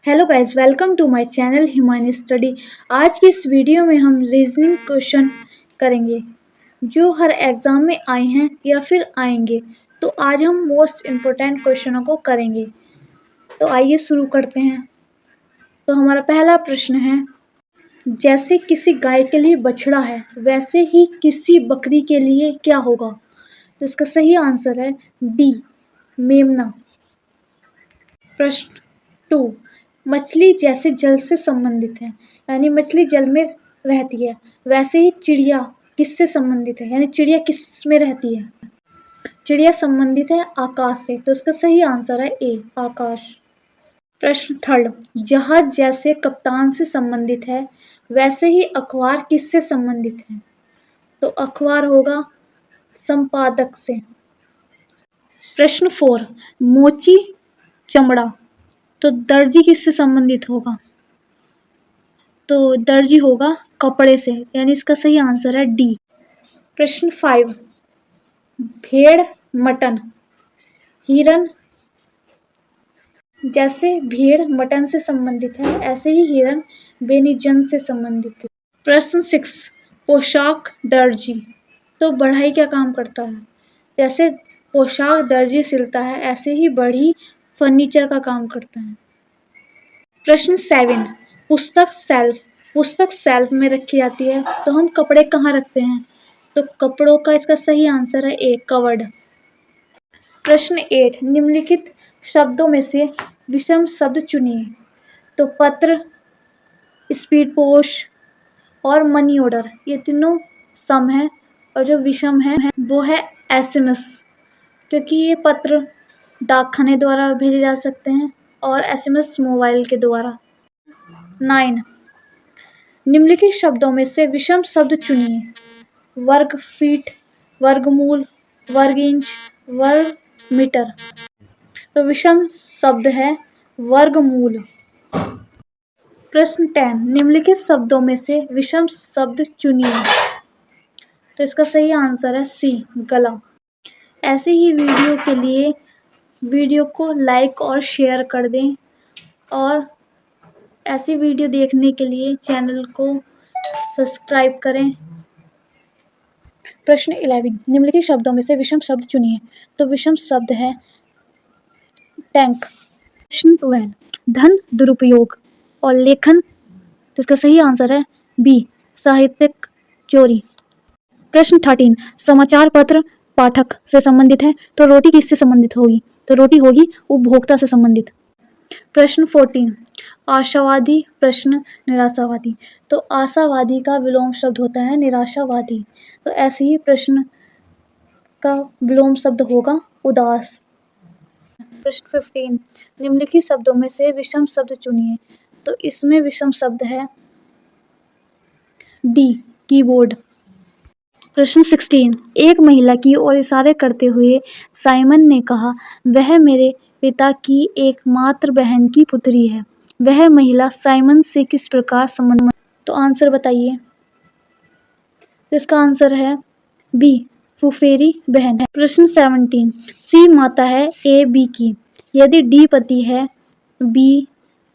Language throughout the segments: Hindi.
Hello guys, welcome to my channel Himani study. आज की इस वीडियो में हम रीजनिंग क्वेश्चन करेंगे जो हर एग्ज़ाम में आए हैं या फिर आएंगे। तो आज हम मोस्ट इम्पोर्टेंट क्वेश्चनों को करेंगे। तो आइए शुरू करते हैं। तो हमारा पहला प्रश्न है, जैसे किसी गाय के लिए बछड़ा है वैसे ही किसी बकरी के लिए क्या होगा? तो इसका सही आंसर है डी, मेमना। प्रश्न 2, मछली जैसे जल से संबंधित है, यानी मछली जल में रहती है, वैसे ही चिड़िया किससे संबंधित है, यानी चिड़िया किस में रहती है? चिड़िया संबंधित है आकाश से। तो इसका सही आंसर है ए, आकाश। प्रश्न 3, जहाज जैसे कप्तान से संबंधित है वैसे ही अखबार किससे संबंधित है? तो अखबार होगा संपादक से। प्रश्न 4, मोची चमड़ा, तो दर्जी किससे संबंधित होगा? तो दर्जी होगा कपड़े से, यानी इसका सही आंसर है डी। प्रश्न 5, भेड़ मटन, हिरन जैसे भेड़ मटन से संबंधित है ऐसे ही हिरन बेनीजन से संबंधित है। प्रश्न 6, पोशाक दर्जी, तो बढ़ई क्या काम करता है? जैसे पोशाक दर्जी सिलता है ऐसे ही बढ़ई फर्नीचर का काम करता है। प्रश्न 7, पुस्तक सेल्फ में रखी जाती है, तो हम कपड़े कहाँ रखते हैं? तो कपड़ों का इसका सही आंसर है ए, कवर्ड। प्रश्न 8, निम्नलिखित शब्दों में से विषम शब्द चुनिए। तो पत्र, स्पीड पोस्ट और मनी ऑर्डर, ये तीनों सम है और जो विषम है वो है एसएमएस, क्योंकि ये पत्र डाकखाने द्वारा भेजे जा सकते हैं और एसएमएस मोबाइल के द्वारा। 9, निम्नलिखित शब्दों में से विषम शब्द चुनिए। वर्ग फीट, वर्गमूल, वर्ग इंच, वर्ग मीटर। तो विषम शब्द है वर्गमूल। प्रश्न 10, निम्नलिखित शब्दों में से विषम शब्द चुनिए। तो इसका सही आंसर है सी, गला। ऐसे ही वीडियो के लिए वीडियो को लाइक और शेयर कर दें और ऐसी वीडियो देखने के लिए चैनल को सब्सक्राइब करें। प्रश्न 11, निम्नलिखित शब्दों में से विषम शब्द चुनिए। तो विषम शब्द है टैंक। प्रश्न 12, धन दुरुपयोग और लेखन, तो इसका सही आंसर है बी, साहित्यिक चोरी। प्रश्न 13, समाचार पत्र पाठक से संबंधित है, तो रोटी किससे संबंधित होगी? तो रोटी होगी उपभोक्ता से संबंधित। प्रश्न 14, आशावादी प्रश्न निराशावादी, तो आशावादी का विलोम शब्द होता है निराशावादी। तो ऐसे ही प्रश्न का विलोम शब्द होगा उदास। प्रश्न 15, निम्नलिखित शब्दों में से विषम शब्द चुनिए। तो इसमें विषम शब्द है डी, कीबोर्ड। प्रश्न 16, एक महिला की ओर इशारे करते हुए साइमन ने कहा, वह मेरे पिता की एकमात्र बहन की पुत्री है। वह महिला साइमन से किस प्रकार संबंध? तो आंसर बताइए। तो इसका आंसर है बी, फुफेरी बहन है। प्रश्न 17, सी माता है ए बी की, यदि डी पति है बी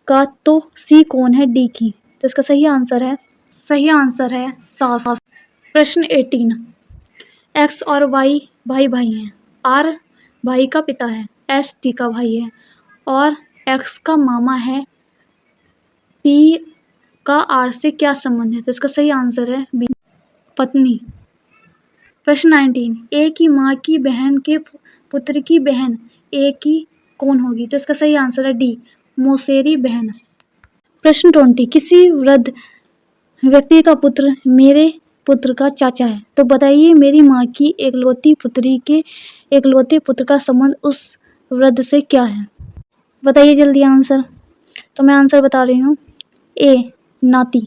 का तो सी कौन है डी की? तो इसका सही आंसर है सास। प्रश्न 18, एक्स और वाई भाई भाई हैं, आर भाई का पिता है, एस टी का भाई है और एक्स का मामा है, टी का आर से क्या संबंध है? तो इसका सही आंसर है बी, पत्नी। प्रश्न 19, ए की माँ की बहन के पुत्र की बहन ए की कौन होगी? तो इसका सही आंसर है डी, मौसेरी बहन। प्रश्न 20, किसी वृद्ध व्यक्ति का पुत्र मेरे पुत्र का चाचा है, तो बताइए मेरी माँ की एकलौती पुत्री के एकलौते पुत्र का संबंध उस वृद्ध से क्या है? बताइए जल्दी आंसर। तो मैं आंसर बता रही हूँ, ए, नाती।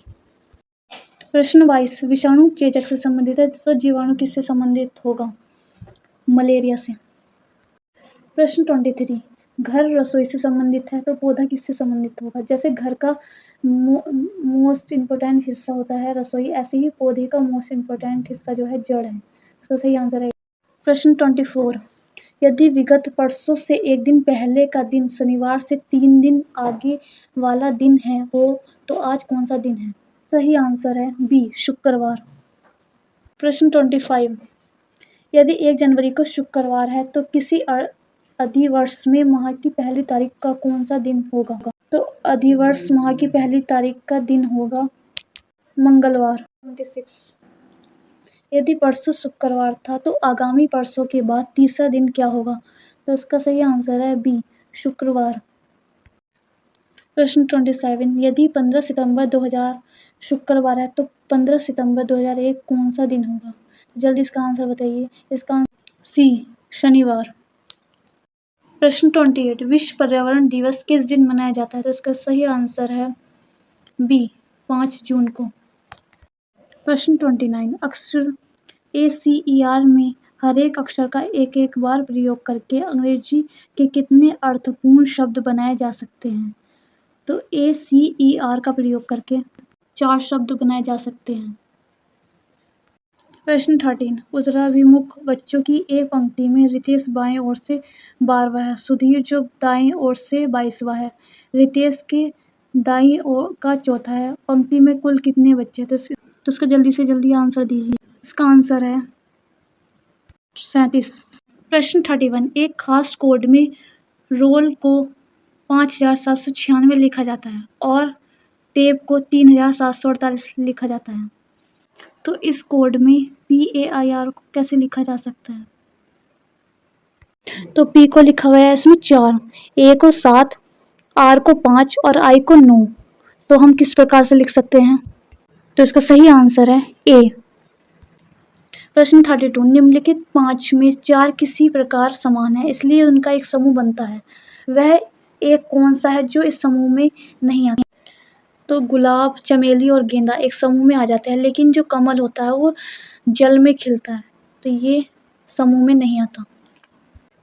प्रश्न 22, विषाणु चेचक से संबंधित है, तो जीवाणु किससे संबंधित होगा? मलेरिया से। प्रश्न 23, घर रसोई से संबंधित है, तो पौधा किससे संबंधित होगा? जैसे घर का मोस्ट इम्पोर्टेंट हिस्सा होता है रसोई, ऐसे ही पौधे का मोस्ट इम्पोर्टेंट हिस्सा जो है जड़ है। तो सही आंसर है। प्रश्न 24, यदि विगत परसों से एक दिन पहले का दिन शनिवार से 3 दिन आगे वाला दिन है तो आज कौन सा दिन है? सही आंसर है बी, शुक्रवार। प्रश्न 25, यदि 1 जनवरी को शुक्रवार है तो किसी अधिवर्ष में माह की पहली तारीख का कौन सा दिन होगा? तो अधिवर्ष माह की पहली तारीख का दिन होगा मंगलवार। 26, यदि परसों शुक्रवार था तो आगामी परसों के बाद तीसरा दिन क्या होगा? तो इसका सही आंसर है बी, शुक्रवार। प्रश्न 27, यदि 15 सितंबर 2000 शुक्रवार है तो 15 सितंबर 2001 कौन सा दिन होगा? जल्दी इसका आंसर बताइए। इसका आंसर सी, शनिवार। प्रश्न 28, विश्व पर्यावरण दिवस किस दिन मनाया जाता है? तो इसका सही आंसर है बी, 5 जून को। प्रश्न 29, अक्षर ACER में हर एक अक्षर का एक एक बार प्रयोग करके अंग्रेजी के कितने अर्थपूर्ण शब्द बनाए जा सकते हैं? तो ACER का प्रयोग करके 4 शब्द बनाए जा सकते हैं। प्रश्न 13, उत्तराभिमुख बच्चों की एक पंक्ति में रितेश बाएं ओर से 12वां है, सुधीर जो दाएं ओर से 22वां है, रितेश के दाईं ओर का चौथा है। पंक्ति में कुल कितने बच्चे? तो इसका जल्दी से जल्दी आंसर दीजिए। इसका आंसर है 37। प्रश्न 31, एक खास कोड में रोल को 5796 लिखा जाता है और टेप को 3748 लिखा जाता है, तो इस कोड में PAIR को कैसे लिखा जा सकता है? तो P को लिखा हुआ है इसमें 4, A को 7, R को 5 और I को 9, तो हम किस प्रकार से लिख सकते हैं? तो इसका सही आंसर है A। प्रश्न 32, निम्नलिखित 5 में 4 किसी प्रकार समान है इसलिए उनका एक समूह बनता है, वह एक कौन सा है जो इस समूह में नहीं आता? तो गुलाब, चमेली और गेंदा एक समूह में आ जाते हैं, लेकिन जो कमल होता है वो जल में खिलता है, तो ये समूह में नहीं आता।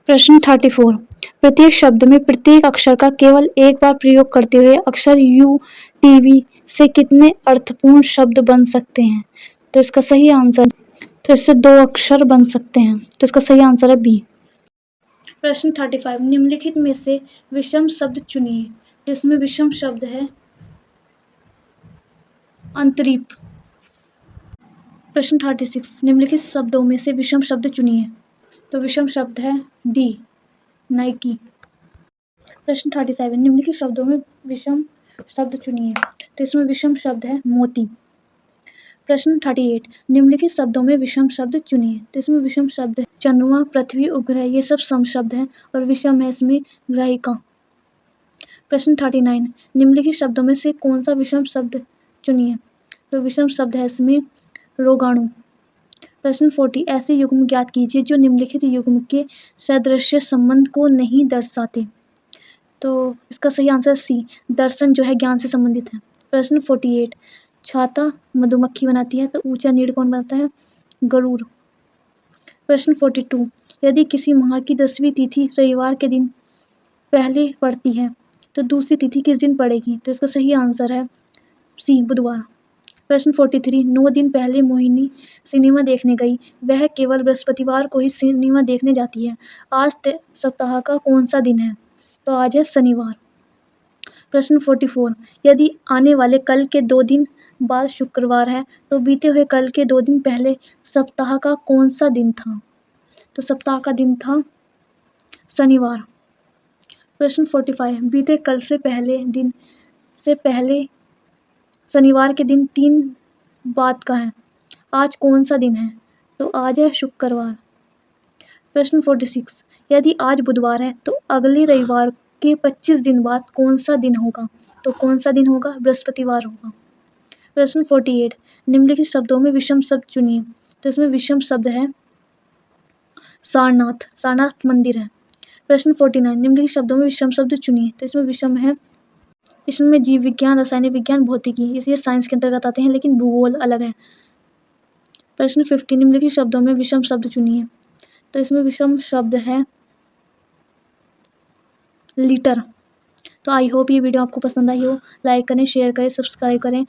प्रश्न 34, प्रत्येक शब्द में प्रत्येक अक्षर का केवल एक बार प्रयोग करते हुए अक्षर UTV से कितने अर्थपूर्ण शब्द बन सकते हैं? तो इसका सही आंसर, तो इससे 2 अक्षर बन सकते हैं, तो इसका सही आंसर है बी। प्रश्न 35, निम्नलिखित में से विषम शब्द चुनिए, जिसमें विषम शब्द है अंतरीप। प्रश्न 36, निम्नलिखित शब्दों में से विषम शब्द चुनिए, तो विषम शब्द है डी, नाइकी। प्रश्न 37, निम्नलिखित शब्दों में विषम शब्द चुनिए, तो इसमें विषम शब्द है मोती। प्रश्न 38, निम्नलिखित शब्दों में विषम शब्द चुनिए, तो इसमें विषम शब्द है चंद्रमा, पृथ्वी, उपग्रह, ये सब सम शब्द हैं और विषम है इसमें ग्राहिका। प्रश्न 39, निम्नलिखित शब्दों में से कौन सा विषम शब्द चुनिए, तो विषम शब्द है इसमें रोगाणु। प्रश्न 40, ऐसे युग्म ज्ञात कीजिए जो निम्नलिखित युग्म के सदृश्य संबंध को नहीं दर्शाते, तो इसका सही आंसर सी, दर्शन जो है ज्ञान से संबंधित है। प्रश्न 48, छाता मधुमक्खी बनाती है तो ऊंचा नीड कौन बनाता है? गरुड़। प्रश्न 42, यदि किसी माह की 10वीं तिथि रविवार के दिन पहले पड़ती है तो दूसरी तिथि किस दिन पड़ेगी? तो इसका सही आंसर है सी, बुधवार। प्रश्न 43, 9 दिन पहले मोहिनी सिनेमा देखने गई, वह केवल बृहस्पतिवार को ही सिनेमा देखने जाती है, आज सप्ताह का कौन सा दिन है? तो आज है शनिवार। प्रश्न 44, यदि आने वाले कल के 2 दिन बाद शुक्रवार है तो बीते हुए कल के 2 दिन पहले सप्ताह का कौन सा दिन था? तो सप्ताह का दिन था शनिवार। प्रश्न 45, बीते कल से पहले दिन से पहले शनिवार के दिन 3 बाद का है, आज कौन सा दिन है? तो आज है शुक्रवार। प्रश्न 46, यदि आज बुधवार है तो अगले रविवार के 25 दिन बाद कौन सा दिन होगा? तो कौन सा दिन होगा? बृहस्पतिवार होगा। प्रश्न 48, निम्नलिखित शब्दों में विषम शब्द चुनिए, तो इसमें विषम शब्द है सारनाथ, सारनाथ मंदिर है। प्रश्न 49, निम्नलिखित शब्दों में विषम शब्द चुनिए, तो इसमें विषम है, इसमें जीव विज्ञान, रासायनिक विज्ञान, भौतिकी, इसलिए साइंस के अंतर्गत आते हैं, लेकिन भूगोल अलग है। प्रश्न 50, निम्नलिखित शब्दों में विषम शब्द चुनिए, तो इसमें विषम शब्द है लीटर। तो आई होप ये वीडियो आपको पसंद आई हो, लाइक करें, शेयर करें, सब्सक्राइब करें